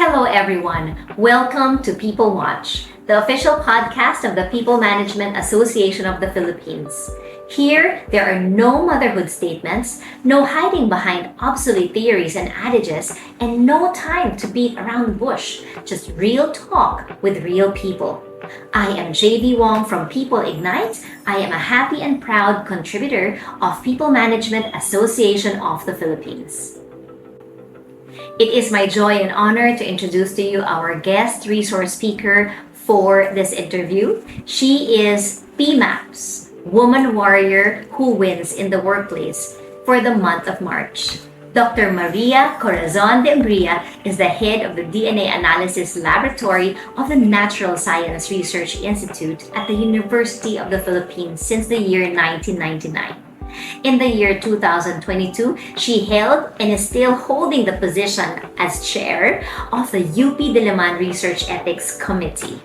Hello, everyone. Welcome to People Watch, the official podcast of the People Management Association of the Philippines. Here, there are no motherhood statements, no hiding behind obsolete theories and adages, and no time to beat around the bush. Just real talk with real people. I am JV Wong from People Ignite. I am a happy and proud contributor of People Management Association of the Philippines. It is my joy and honor to introduce to you our guest resource speaker for this interview. She is PMAP's Woman Warrior Who Wins in the Workplace for the month of March. Dr. Maria Corazon De Ungria is the head of the DNA Analysis Laboratory of the Natural Science Research Institute at the University of the Philippines since the year 1999. In the year 2022, she held and is still holding the position as chair of the UP Diliman Research Ethics Committee.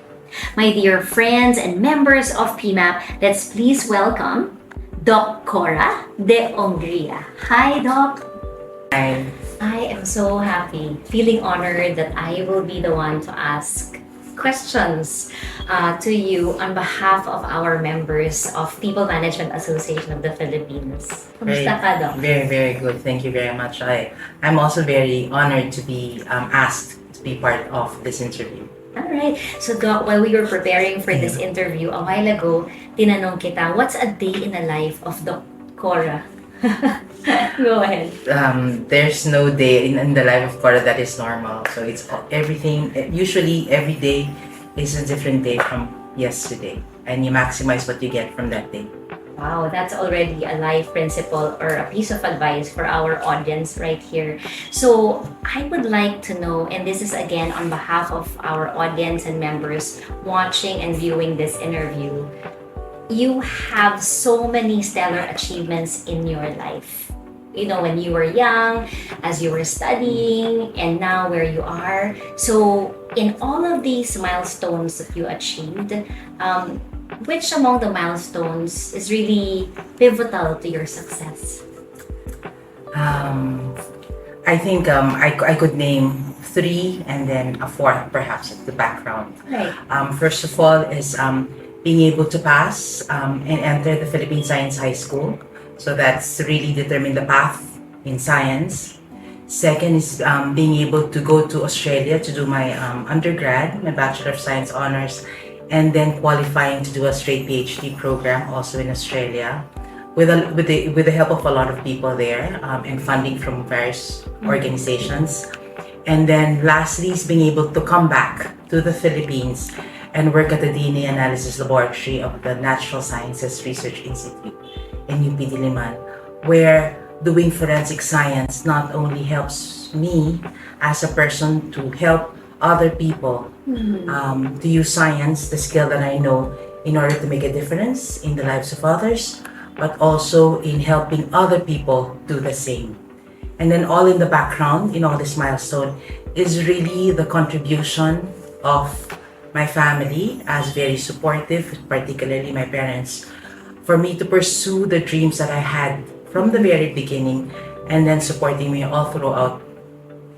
My dear friends and members of PMAP, let's please welcome Doc Cora De Ungria. Hi, Doc. Hi. I am so happy, feeling honored that I will be the one to ask questions to you on behalf of our members of People Management Association of the Philippines. Kumusta ka, Doc? Very, very good. Thank you very much. I'm also very honored to be asked to be part of this interview. Alright. So, Doc, while we were preparing for this interview, a while ago, tinanong kita, what's a day in the life of Doc Cora? Go ahead. There's no day in the life of Cora that is normal. So it's everything. Usually, every day is a different day from yesterday, and you maximize what you get from that day. Wow, that's already a life principle or a piece of advice for our audience right here. So I would like to know, and this is again on behalf of our audience and members watching and viewing this interview, you have so many stellar achievements in your life. You know, when you were young, as you were studying, and now where you are. So in all of these milestones that you achieved, which among the milestones is really pivotal to your success? I think I could name three and then a fourth perhaps at the background. Right. First of all is being able to pass and enter the Philippine Science High School. So that's really determined the path in science. Second is being able to go to Australia to do my undergrad, my Bachelor of Science honors, and then qualifying to do a straight PhD program also in Australia with the help of a lot of people there and funding from various organizations. And then lastly is being able to come back to the Philippines and work at the DNA Analysis Laboratory of the Natural Sciences Research Institute in UP Diliman, where doing forensic science not only helps me as a person to help other people to use science, the skill that I know, in order to make a difference in the lives of others, but also in helping other people do the same. And then all in the background, in all this milestone, is really the contribution of my family as very supportive, particularly my parents, for me to pursue the dreams that I had from the very beginning, and then supporting me all throughout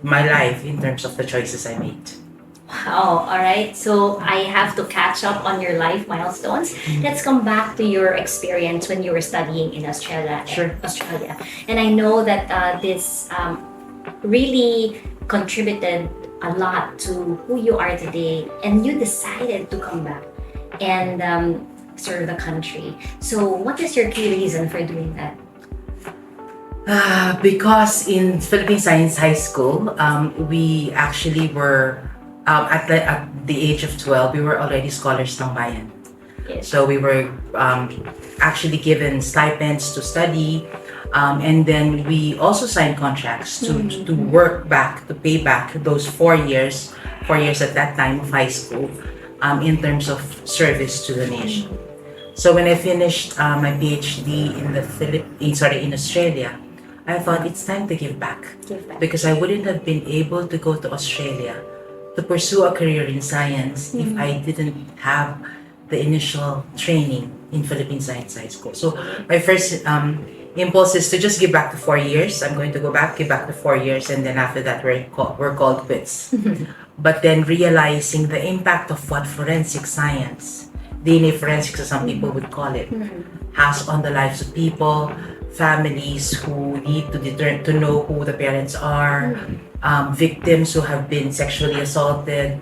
my life in terms of the choices I made. Wow, all right. So I have to catch up on your life milestones. Let's come back to your experience when you were studying in Australia. Sure. Australia. And I know that this really contributed a lot to who you are today, and you decided to come back and serve the country. So what is your key reason for doing that? Because in Philippine Science High School, we actually were at the age of 12, we were already scholars ng bayan. Yes. So we were actually given stipends to study, and then we also signed contracts to work back, to pay back those 4 years at that time of high school, in terms of service to the nation. So when I finished my PhD in Australia, I thought it's time to give back. Because I wouldn't have been able to go to Australia to pursue a career in science if I didn't have the initial training in Philippine Science High School. So my first impulse is to just give back to 4 years. I'm going to go back, give back to 4 years, and then after that we're called quits. But then realizing the impact of what forensic science, DNA forensics as some people would call it, has on the lives of people, families who need to know who the parents are, victims who have been sexually assaulted,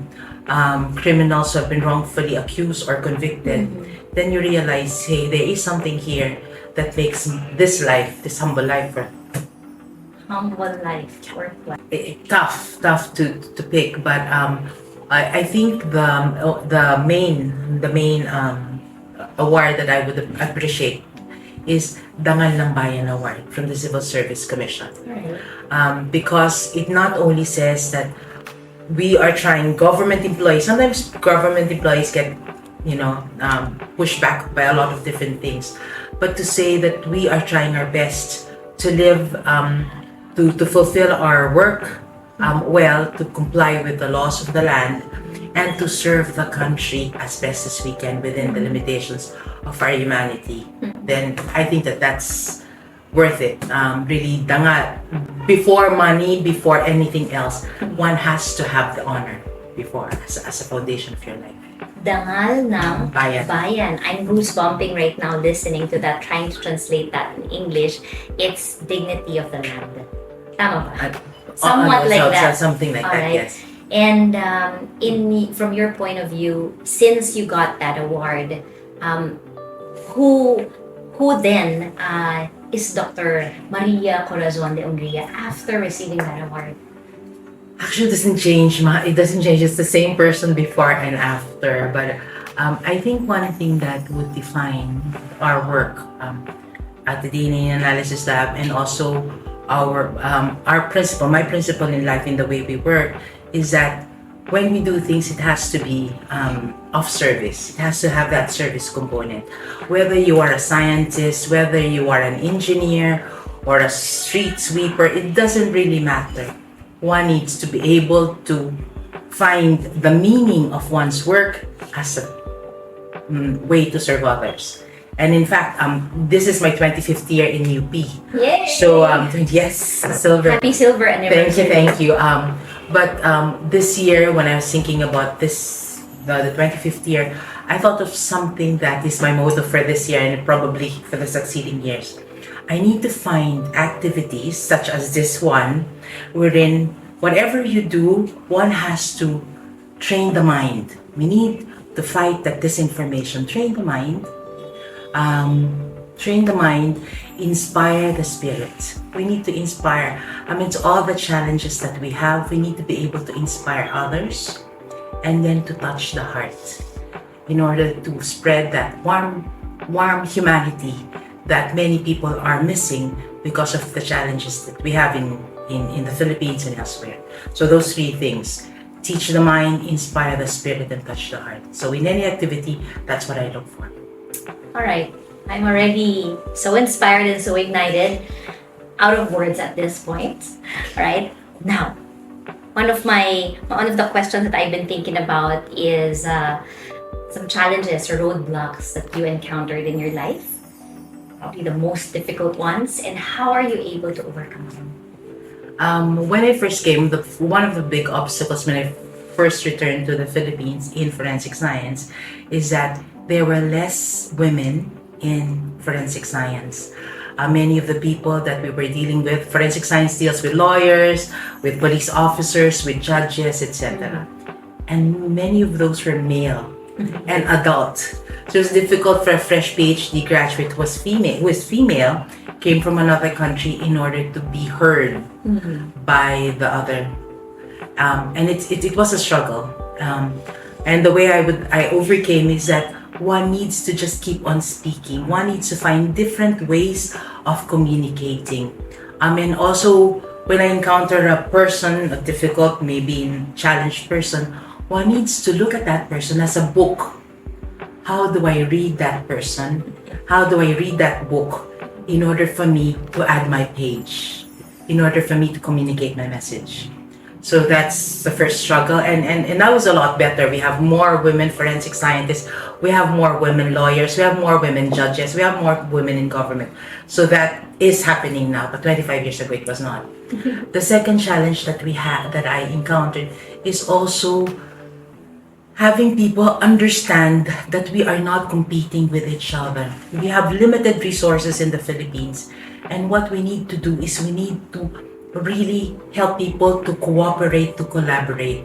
criminals who have been wrongfully accused or convicted, then you realize, hey, there is something here that makes this life, this humble life, Humble life, work life. tough to pick. But I think the main award that I would appreciate is Dangal ng Bayan Award from the Civil Service Commission. Right. Because it not only says that we are trying, government employees, sometimes government employees get, pushed back by a lot of different things. But to say that we are trying our best to live, to fulfill our work well, to comply with the laws of the land, and to serve the country as best as we can within the limitations of our humanity, then I think that's worth it. Really, dangal. Before money, before anything else, one has to have the honor before as a foundation of your life. Dangal ng Bayan. I'm goosebumping right now listening to that, trying to translate that in English. It's dignity of the land. Tama ba? Somewhat like that. Something like that, Alright. yes. And from your point of view, since you got that award, who then is Dr. Maria Corazon De Ungria after receiving that award? Actually, it doesn't change. It doesn't change. It's the same person before and after. But I think one thing that would define our work at the DNA Analysis Lab, and also our principle, my principle in life, in the way we work, is that when we do things, it has to be of service. It has to have that service component. Whether you are a scientist, whether you are an engineer or a street sweeper, it doesn't really matter. One needs to be able to find the meaning of one's work as a way to serve others. And in fact, this is my 25th year in UP. Yay! So yes, silver. Happy silver anniversary. Thank you. But this year, when I was thinking about this, the 25th year, I thought of something that is my motto for this year and probably for the succeeding years. I need to find activities such as this one, wherein whatever you do, one has to train the mind. We need to fight that disinformation. Train the mind, inspire the spirit. We need to inspire. Amidst all the challenges that we have, we need to be able to inspire others and then to touch the heart in order to spread that warm humanity that many people are missing because of the challenges that we have in the Philippines and elsewhere. So those three things: teach the mind, inspire the spirit, and touch the heart. So in any activity, that's what I look for. All right. I'm already so inspired and so ignited, out of words at this point. All right. Now, one of the questions that I've been thinking about is some challenges or roadblocks that you encountered in your life. Probably the most difficult ones, and how are you able to overcome them? When I first came, one of the big obstacles when I first returned to the Philippines in forensic science is that there were less women in forensic science. Many of the people that we were dealing with, forensic science deals with lawyers, with police officers, with judges, etc. And many of those were male and adult. So it was difficult for a fresh PhD graduate who was female, came from another country in order to be heard by the other. And it was a struggle. And the way I overcame is that one needs to just keep on speaking. One needs to find different ways of communicating. And also, when I encounter a person, a difficult, maybe challenged person, one needs to look at that person as a book. How do I read that person? How do I read that book in order for me to add my page? In order for me to communicate my message? So that's the first struggle, and now is a lot better. We have more women forensic scientists, we have more women lawyers, we have more women judges, we have more women in government. So that is happening now, but 25 years ago it was not. The second challenge that we had, that I encountered, is also having people understand that we are not competing with each other. We have limited resources in the Philippines, and what we need to do is we need to really help people to cooperate, to collaborate.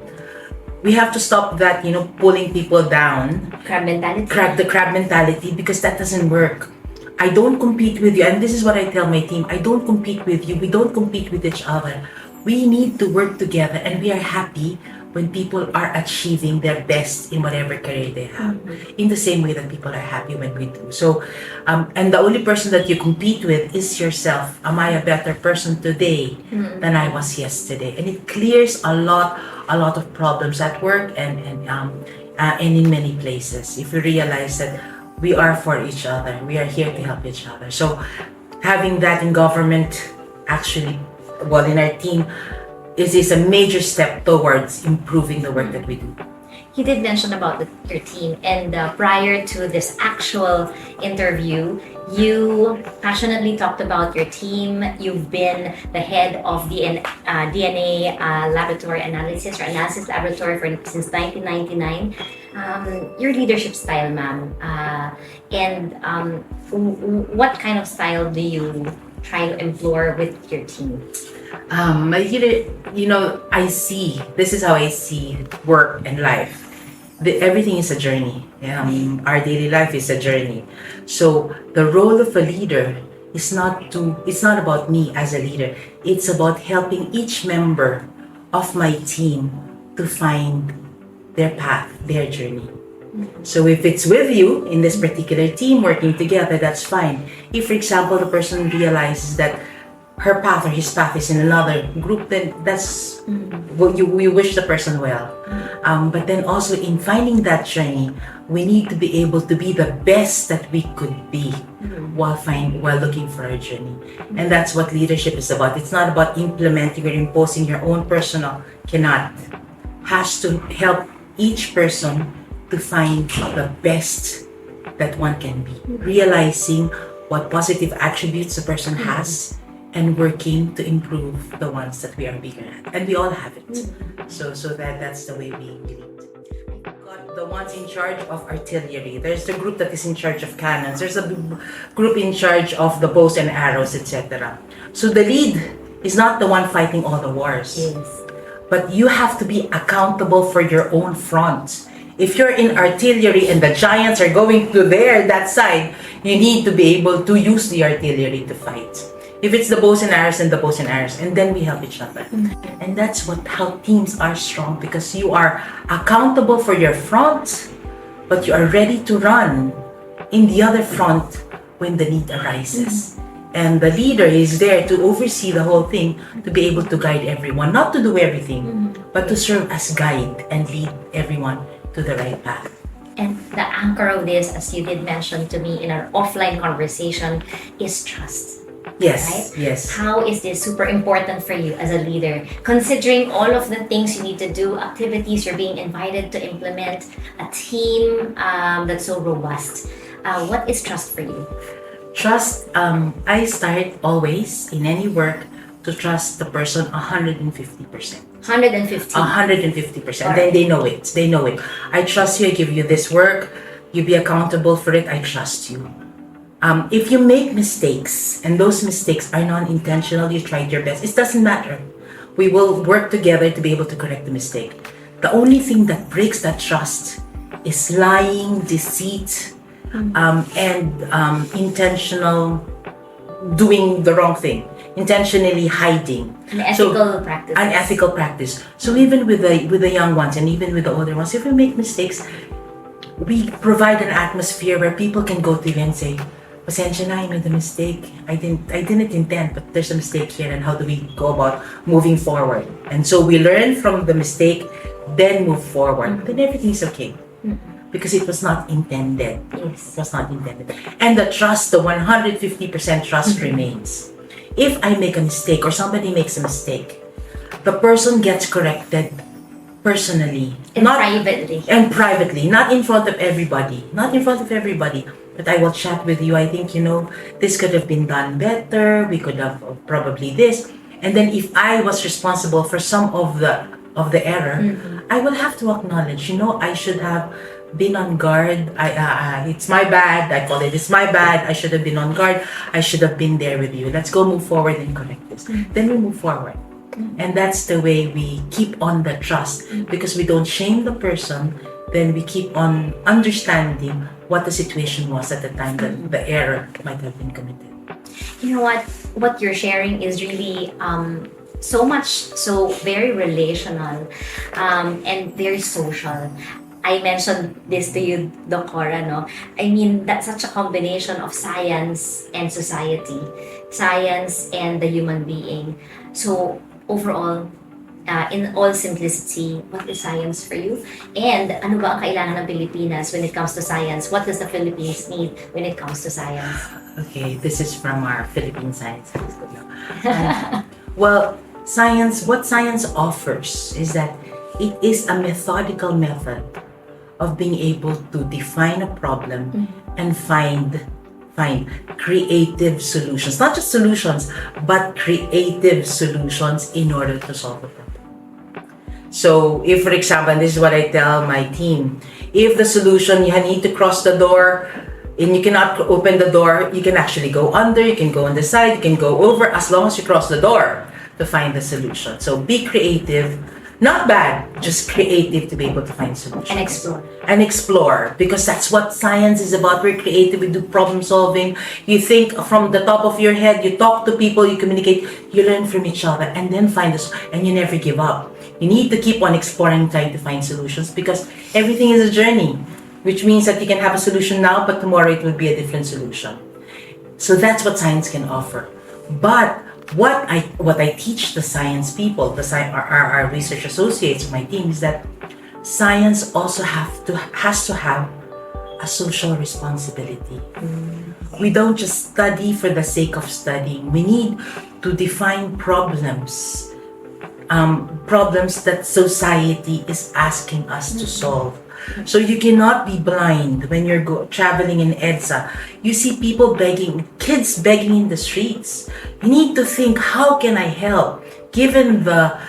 We have to stop that, pulling people down. Crab mentality. The crab mentality, because that doesn't work. I don't compete with you, and this is what I tell my team. I don't compete with you. We don't compete with each other. We need to work together, and we are happy when people are achieving their best in whatever career they have. In the same way that people are happy when we do. So, and the only person that you compete with is yourself. Am I a better person today than I was yesterday? And it clears a lot of problems at work and in many places. If we realize that we are for each other, we are here to help each other. So, having that in government, actually, in our team, is a major step towards improving the work that we do. You did mention about your team, and prior to this actual interview, you passionately talked about your team. You've been the head of the DNA laboratory analysis laboratory since 1999. Your leadership style, ma'am, and what kind of style do you try to employ with your team? I see, this is how I see work and life. Everything is a journey. Our daily life is a journey. So the role of a leader is it's not about me as a leader. It's about helping each member of my team to find their path, their journey. So if it's with you in this particular team working together, that's fine. If, for example, the person realizes that her path or his path is in another group, then that's what we wish the person well. But then also in finding that journey, we need to be able to be the best that we could be while looking for a journey. And that's what leadership is about. It's not about implementing or imposing your own personal. Has to help each person to find the best that one can be, realizing what positive attributes a person has, and working to improve the ones that we are bigger at. And we all have it. So that's the way we lead. Got the ones in charge of artillery. There's the group that is in charge of cannons. There's a group in charge of the bows and arrows, etc. So the lead is not the one fighting all the wars. Yes. But you have to be accountable for your own front. If you're in artillery and the giants are going to that side, you need to be able to use the artillery to fight. If it's the bows and arrows, and the bows and arrows, and then we help each other. And that's how teams are strong, because you are accountable for your front, but you are ready to run in the other front when the need arises. And the leader is there to oversee the whole thing, to be able to guide everyone, not to do everything, but to serve as guide and lead everyone to the right path. And the anchor of this, as you did mention to me in our offline conversation, is trust. Yes, right? yes. How is this super important for you as a leader? Considering all of the things you need to do, activities you're being invited to implement, a team that's so robust. What is trust for you? Trust, I start always in any work to trust the person 150%. 150. 150%. Right. Then they know it. They know it. I trust you. I give you this work. You be accountable for it. I trust you. If you make mistakes and those mistakes are non-intentional, you tried your best, it doesn't matter. We will work together to be able to correct the mistake. The only thing that breaks that trust is lying, deceit, and intentional doing the wrong thing, intentionally hiding. Unethical practice. So even with the young ones and even with the older ones, if we make mistakes, we provide an atmosphere where people can go to you and say, "Pasensya na, I made a mistake. I didn't intend, but there's a mistake here, and how do we go about moving forward?" And so we learn from the mistake, then move forward. Then everything's okay. Because it was not intended. Yes. It was not intended. And the trust, the 150% trust remains. If I make a mistake or somebody makes a mistake, the person gets corrected personally, And privately. and privately, not in front of everybody, but I will chat with you. I think, this could have been done better. We could have probably this. And then if I was responsible for some of the error, I will have to acknowledge, I should have been on guard. It's my bad. I call it, it's my bad. I should have been on guard. I should have been there with you. Let's go move forward and correct this. Then we move forward. And that's the way we keep on the trust, because we don't shame the person. Then we keep on understanding what the situation was at the time that the error might have been committed. You know what you're sharing is really so very relational and very social. I mentioned this to you, Doc Cora, no? I mean, that's such a combination of science and society, science and the human being. So overall, in all simplicity, what is science for you? And ano ba ang kailangan ng Pilipinas when it comes to science? What does the Philippines need when it comes to science? Okay, this is from our Philippine Science High School. Well, what science offers is that it is a methodical method of being able to define a problem and find creative solutions. Not just solutions, but creative solutions in order to solve the problem. So if, for example, and this is what I tell my team, if the solution, you need to cross the door and you cannot open the door, you can actually go under, you can go on the side, you can go over, as long as you cross the door to find the solution. So be creative. Not bad, just creative to be able to find solutions. And explore, because that's what science is about. We're creative, we do problem solving. You think from the top of your head, you talk to people, you communicate, you learn from each other, and then find this, and you never give up. You need to keep on exploring, trying to find solutions, because everything is a journey, which means that you can have a solution now, but tomorrow it will be a different solution. So that's what science can offer. But what I teach the science people, our research associates, my team, is that science also has to have a social responsibility. We don't just study for the sake of studying. We need to define problems that society is asking us to solve. So you cannot be blind when you're traveling in EDSA. You see people begging, kids begging in the streets. You need to think, how can I help? Given the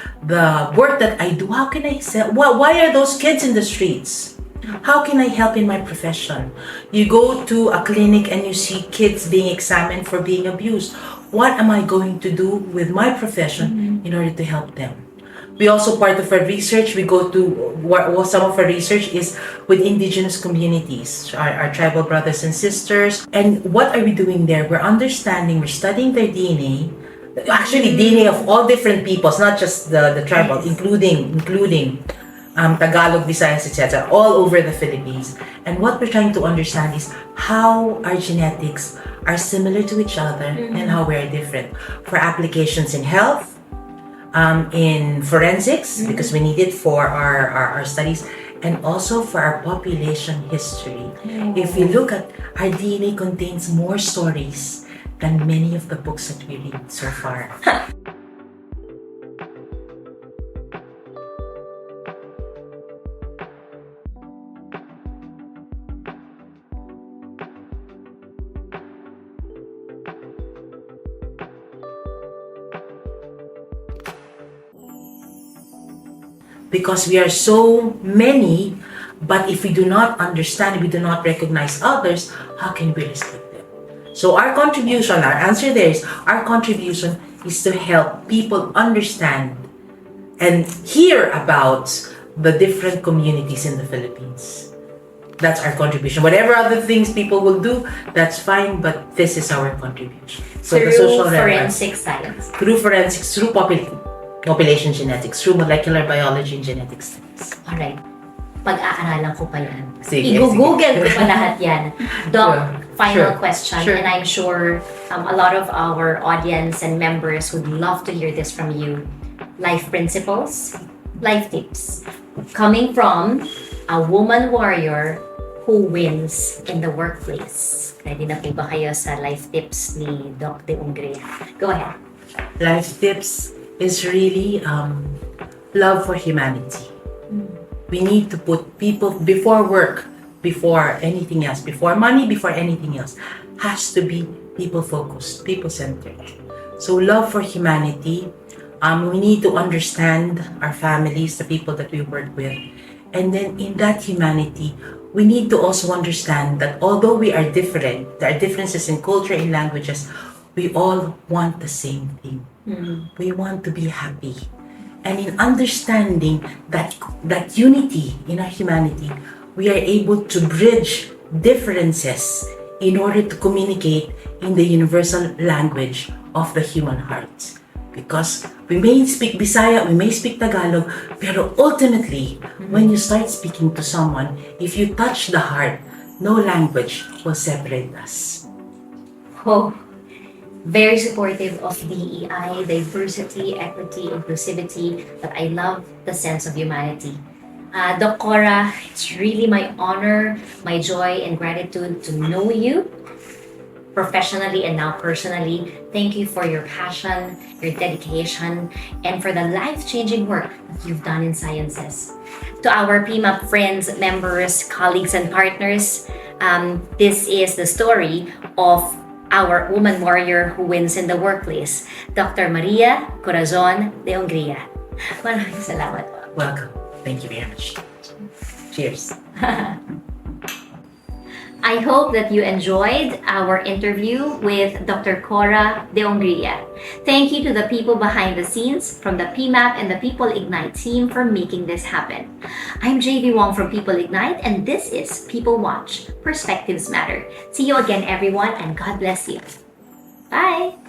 work that I do, how can I help? Why are those kids in the streets? How can I help in my profession? You go to a clinic and you see kids being examined for being abused. What am I going to do with my profession in order to help them? We also, part of our research, we go to, some of our research is with indigenous communities, our tribal brothers and sisters. And what are we doing there? We're studying their DNA, actually DNA of all different peoples, not just the tribal, including Tagalog, Visayas, etc., all over the Philippines. And what we're trying to understand is how our genetics are similar to each other and how we are different. For applications in health, in forensics, because we need it for our studies, and also for our population history. If you look at, our DNA contains more stories than many of the books that we read so far. Because we are so many, but if we do not understand, we do not recognize others, how can we respect them? So our answer there is, our contribution is to help people understand and hear about the different communities in the Philippines. That's our contribution. Whatever other things people will do, that's fine, but this is our contribution. So through the social forensic science. Through forensics, through population genetics, through molecular biology and genetic studies. Alright. Pag-aaralan ko pa yan. Sige, I-google ko pa lahat yan. Doc, final Sure. question, Sure. and I'm sure a lot of our audience and members would love to hear this from you. Life principles, life tips, coming from a woman warrior who wins in the workplace. Ready na po ba kayo sa life tips ni Doc De Ungria? Go ahead. Life tips is really love for humanity. We need to put people before work, before anything else, before money, before anything else. Has to be people focused, people centered. So love for humanity. We need to understand our families, the people that we work with. And then in that humanity, we need to also understand that although we are different, there are differences in culture, in languages, we all want the same thing. We want to be happy. And in understanding that unity in our humanity, we are able to bridge differences in order to communicate in the universal language of the human heart. Because we may speak Bisaya, we may speak Tagalog, pero ultimately, when you start speaking to someone, if you touch the heart, no language will separate us. Oh, very supportive of DEI, diversity, equity, inclusivity, but I love the sense of humanity. Doc Cora, it's really my honor, my joy, and gratitude to know you professionally and now personally. Thank you for your passion, your dedication, and for the life-changing work that you've done in sciences. To our PMAP friends, members, colleagues, and partners, this is the story of our woman warrior who wins in the workplace, Dr. Maria Corazon De Ungria. Maraming salamat. Welcome. Thank you very much. Cheers. I hope that you enjoyed our interview with Dr. Cora De Ungria. Thank you to the people behind the scenes from the PMAP and the People Ignite team for making this happen. I'm JV Wong from People Ignite, and this is People Watch. Perspectives Matter. See you again, everyone, and God bless you. Bye!